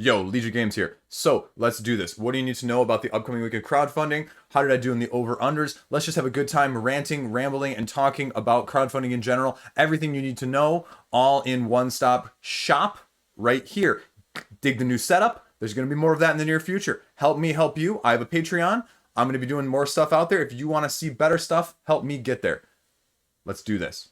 Yo, Liege Games here. So, let's do this. What do you need to know about the upcoming week of crowdfunding? How did I do in the over-unders? Let's just have a good time ranting, rambling, and talking about crowdfunding in general. Everything you need to know, all in one-stop shop right here. Dig the new setup. There's going to be more of that in the near future. Help me help you. I have a Patreon. I'm going to be doing more stuff out there. If you want to see better stuff, help me get there. Let's do this.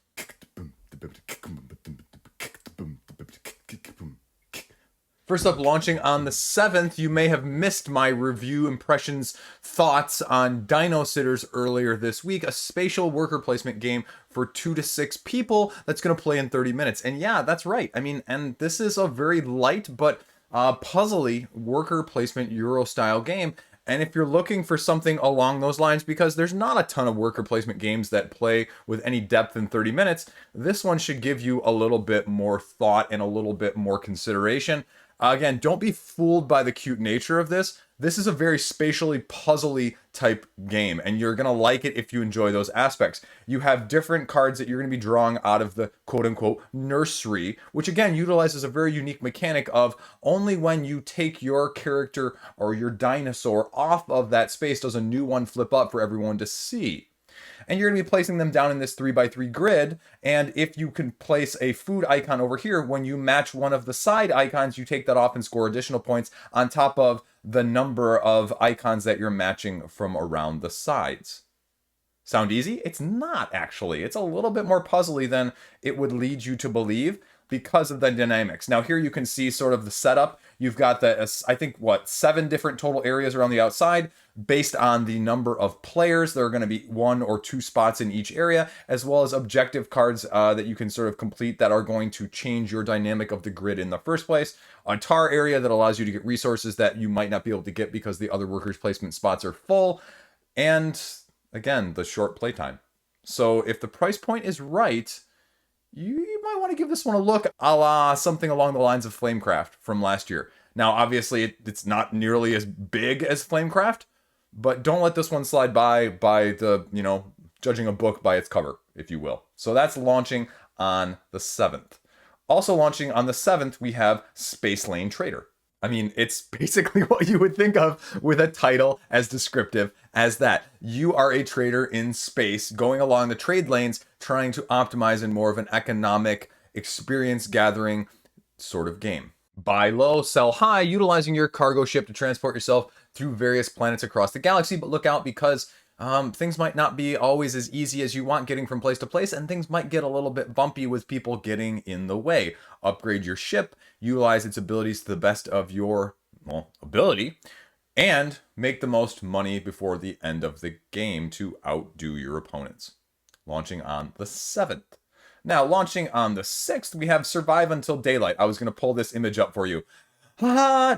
First up, launching on the 7th, you may have missed my review impressions thoughts on Dinositters earlier this week, a spatial worker placement game for 2 to 6 people that's going to play in 30 minutes. And yeah, that's right. I mean, and this is a very light but puzzly worker placement Euro style game. And if you're looking for something along those lines, because there's not a ton of worker placement games that play with any depth in 30 minutes, this one should give you a little bit more thought and a little bit more consideration. Again, don't be fooled by the cute nature of this. This is a very spatially puzzly type game, and you're going to like it if you enjoy those aspects. You have different cards that you're going to be drawing out of the quote-unquote nursery, which again utilizes a very unique mechanic of only when you take your character or your dinosaur off of that space does a new one flip up for everyone to see. And you're going to be placing them down in this 3x3 grid, and if you can place a food icon over here, when you match one of the side icons, you take that off and score additional points on top of the number of icons that you're matching from around the sides. Sound easy? It's not, actually. It's a little bit more puzzly than it would lead you to believe because of the dynamics. Now here you can see sort of the setup. You've got the, I think, 7 different total areas around the outside based on the number of players. There are going to be 1 or 2 spots in each area, as well as objective cards that you can sort of complete that are going to change your dynamic of the grid in the first place. A tar area that allows you to get resources that you might not be able to get because the other workers' placement spots are full. And again, the short playtime. So if the price point is right, you might want to give this one a look, a la something along the lines of Flamecraft from last year. Now, obviously, it's not nearly as big as Flamecraft, but don't let this one slide by the, judging a book by its cover, if you will. So that's launching on the 7th. Also launching on the 7th, we have Space Lane Trader. I mean, it's basically what you would think of with a title as descriptive as that. You are a trader in space going along the trade lanes, trying to optimize in more of an economic experience gathering sort of game. Buy low, sell high, utilizing your cargo ship to transport yourself through various planets across the galaxy, but look out because things might not be always as easy as you want getting from place to place, and things might get a little bit bumpy with people getting in the way. Upgrade your ship, utilize its abilities to the best of your, ability, and make the most money before the end of the game to outdo your opponents. Launching on the 7th. Now, launching on the 6th, we have Survive Until Daylight. I was going to pull this image up for you.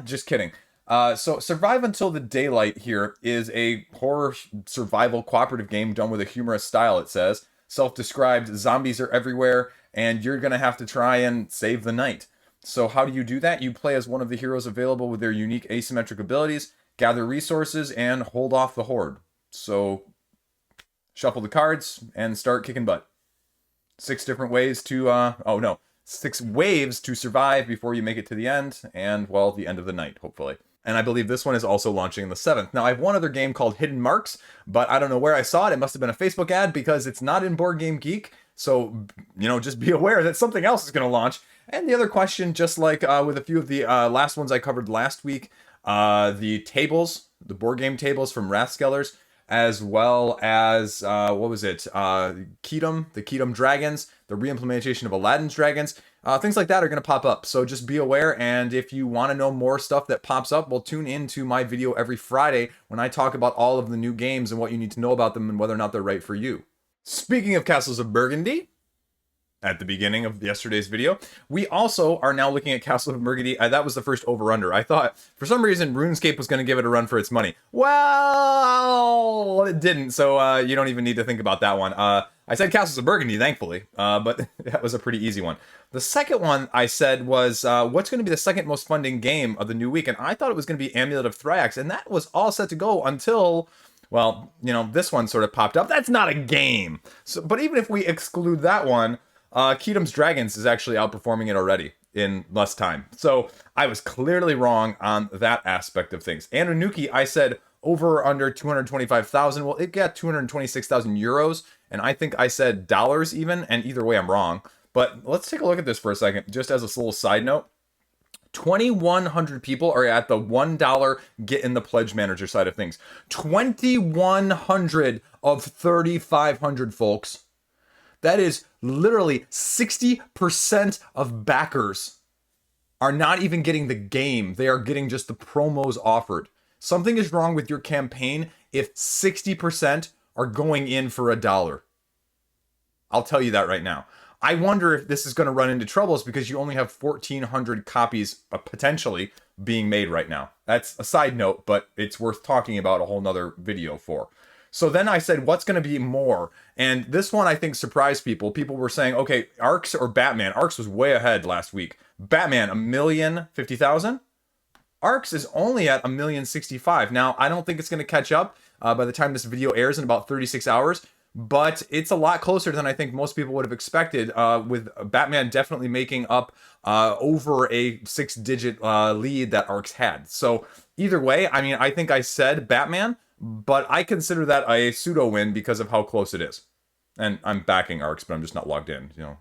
Just kidding. So Survive Until the Daylight here is a horror survival cooperative game done with a humorous style, it says. Self-described, zombies are everywhere, and you're going to have to try and save the night. So how do you do that? You play as one of the heroes available with their unique asymmetric abilities, gather resources, and hold off the horde. So shuffle the cards and start kicking butt. 6 different ways to, 6 waves to survive before you make it to the end, and, well, the end of the night, hopefully. And I believe this one is also launching on the 7th. Now, I have one other game called Hidden Marks, but I don't know where I saw it. It must have been a Facebook ad because it's not in Board Game Geek. So, just be aware that something else is going to launch. And the other question, just like with a few of the last ones I covered last week, the tables, the board game tables from Rathskellers, as well as, the Kedum Dragons, the reimplementation of Aladdin's Dragons. Things like that are going to pop up, so just be aware, and if you want to know more stuff that pops up, well, tune in to my video every Friday when I talk about all of the new games and what you need to know about them and whether or not they're right for you. Speaking of Castles of Burgundy, at the beginning of yesterday's video, we also are now looking at Castle of Burgundy. That was the first over-under. I thought, for some reason, Runescape was going to give it a run for its money. Well, it didn't, so you don't even need to think about that one. I said Castles of Burgundy, thankfully, but that was a pretty easy one. The second one I said was, what's going to be the second most funding game of the new week? And I thought it was going to be Amulet of Thrax, and that was all set to go until, well, this one sort of popped up. That's not a game. So, but even if we exclude that one, Kedum's Dragons is actually outperforming it already. in less time. So I was clearly wrong on that aspect of things. Anunnaki, I said over or under 225,000. Well, it got 226,000 euros, and I think I said dollars even, and either way I'm wrong. But let's take a look at this for a second, just as a little side note. 2,100 people are at the $1 get in the pledge manager side of things. 2,100 of 3,500, folks. That is literally 60% of backers are not even getting the game. They are getting just the promos offered. Something is wrong with your campaign if 60% are going in for $1. I'll tell you that right now. I wonder if this is going to run into troubles because you only have 1,400 copies potentially being made right now. That's a side note, but it's worth talking about a whole nother video for. So then I said, what's going to be more? And this one I think surprised people. People were saying, okay, Arcs or Batman? Arcs was way ahead last week. Batman, 1,050,000? Arcs is only at 1,065,000. Now, I don't think it's going to catch up by the time this video airs in about 36 hours. But it's a lot closer than I think most people would have expected, with Batman definitely making up over a 6-digit lead that Arcs had. So either way, I mean, I think I said Batman, but I consider that a pseudo win because of how close it is. And I'm backing Arcs, but I'm just not logged in. You know,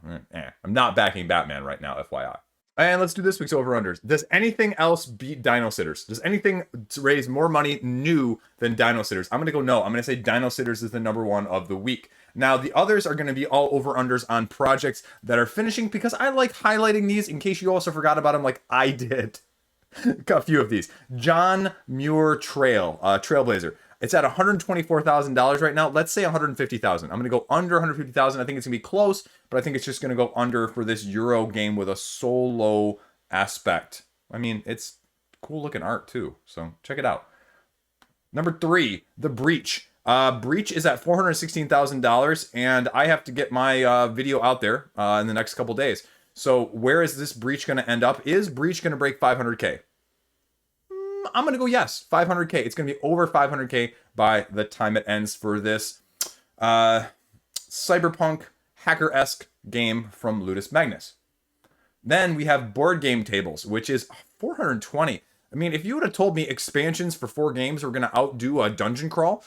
I'm not backing Batman right now, FYI. And let's do this week's over-unders. Does anything else beat Dinositters? Does anything raise more money new than Dinositters? I'm going to go no. I'm going to say Dinositters is the number one of the week. Now, the others are going to be all over-unders on projects that are finishing because I like highlighting these in case you also forgot about them like I did. A few of these. John Muir Trailblazer. It's at $124,000 right now. Let's say $150,000. I'm going to go under $150,000. I think it's going to be close, but I think it's just going to go under for this Euro game with a solo aspect. I mean, it's cool looking art too, so check it out. Number 3, The Breach. Breach is at $416,000, and I have to get my video out there in the next couple days. So where is this Breach going to end up? Is Breach going to break 500K? I'm going to go yes, 500K. It's going to be over 500K by the time it ends for this cyberpunk hacker-esque game from Ludus Magnus. Then we have Boardgametables, which is 420. I mean, if you would have told me expansions for 4 games were going to outdo a dungeon crawl,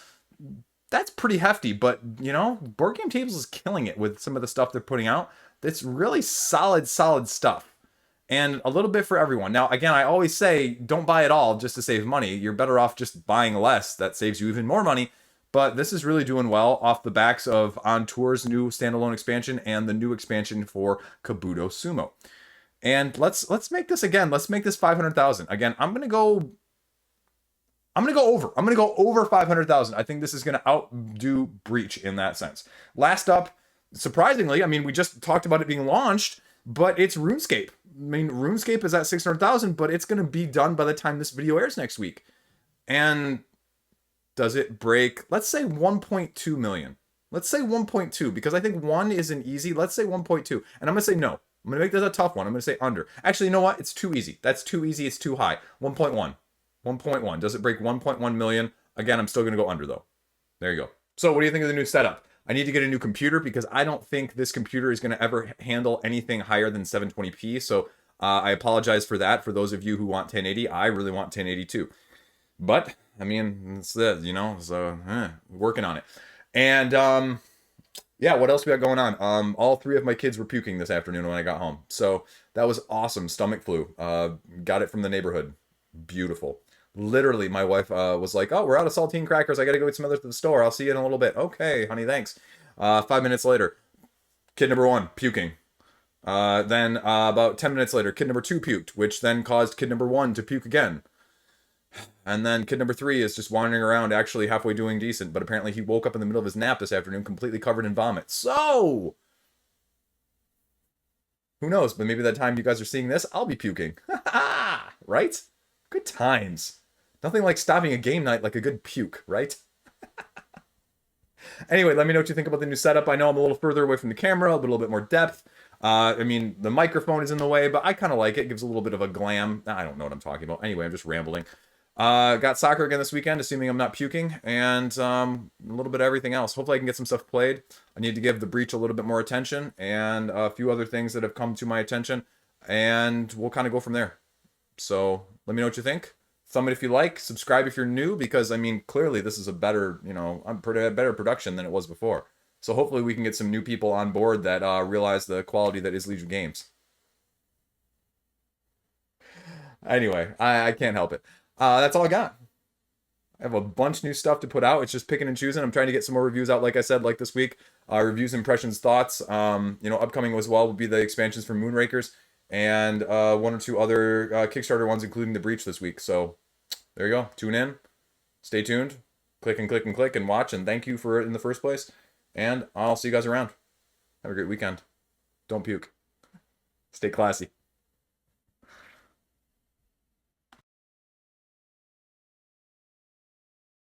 that's pretty hefty. But, you know, Boardgametables is killing it with some of the stuff they're putting out. That's really solid stuff. And a little bit for everyone. Now, again, I always say, don't buy it all just to save money. You're better off just buying less. That saves you even more money. But this is really doing well off the backs of On Tour's new standalone expansion and the new expansion for Kabuto Sumo. And let's make this again. Let's make this 500,000. Again, I'm gonna go over. I'm gonna go over 500,000. I think this is gonna outdo Breach in that sense. Last up, surprisingly, I mean, we just talked about it being launched, but it's RuneScape. I mean, RuneScape is at 600,000, but it's going to be done by the time this video airs next week. And does it break, let's say 1.2 million. Let's say 1.2, because I think 1 isn't easy. Let's say 1.2. And I'm going to say no. I'm going to make this a tough one. I'm going to say under. Actually, you know what? It's too easy. That's too easy. It's too high. 1.1. 1.1. Does it break 1.1 million? Again, I'm still going to go under, though. There you go. So what do you think of the new setup? I need to get a new computer because I don't think this computer is going to ever handle anything higher than 720p. So I apologize for that. For those of you who want 1080, I really want 1080 too. But I mean, it's you know, so working on it. And yeah, what else we got going on? All 3 of my kids were puking this afternoon when I got home. So that was awesome. Stomach flu. Got it from the neighborhood. Beautiful. Literally, my wife was like, oh, we're out of saltine crackers. I got to go get some others to the store. I'll see you in a little bit. Okay, honey, thanks. 5 minutes later, kid number 1, puking. Then about 10 minutes later, kid number 2 puked, which then caused kid number 1 to puke again. And then kid number 3 is just wandering around, actually halfway doing decent. But apparently he woke up in the middle of his nap this afternoon, completely covered in vomit. So, who knows? But maybe by the time you guys are seeing this, I'll be puking. Right? Good times. Nothing like stopping a game night like a good puke, right? Anyway, let me know what you think about the new setup. I know I'm a little further away from the camera, a little bit more depth. I mean, the microphone is in the way, but I kind of like it. It gives a little bit of a glam. I don't know what I'm talking about. Anyway, I'm just rambling. Got soccer again this weekend, assuming I'm not puking, and a little bit of everything else. Hopefully I can get some stuff played. I need to give The Breach a little bit more attention, and a few other things that have come to my attention. and we'll kind of go from there. So let me know what you think. Thumb it if you like. Subscribe if you're new, because I mean, clearly this is a better, better production than it was before. So hopefully we can get some new people on board that realize the quality that is Liege Games. Anyway, I can't help it. That's all I got. I have a bunch of new stuff to put out. It's just picking and choosing. I'm trying to get some more reviews out, like I said, like this week. Reviews, impressions, thoughts. Upcoming as well will be the expansions for Moonrakers and one or two other Kickstarter ones, including the Breach this week. So there you go. Tune in. Stay tuned. Click and click and click and watch. And thank you for it in the first place. And I'll see you guys around. Have a great weekend. Don't puke. Stay classy.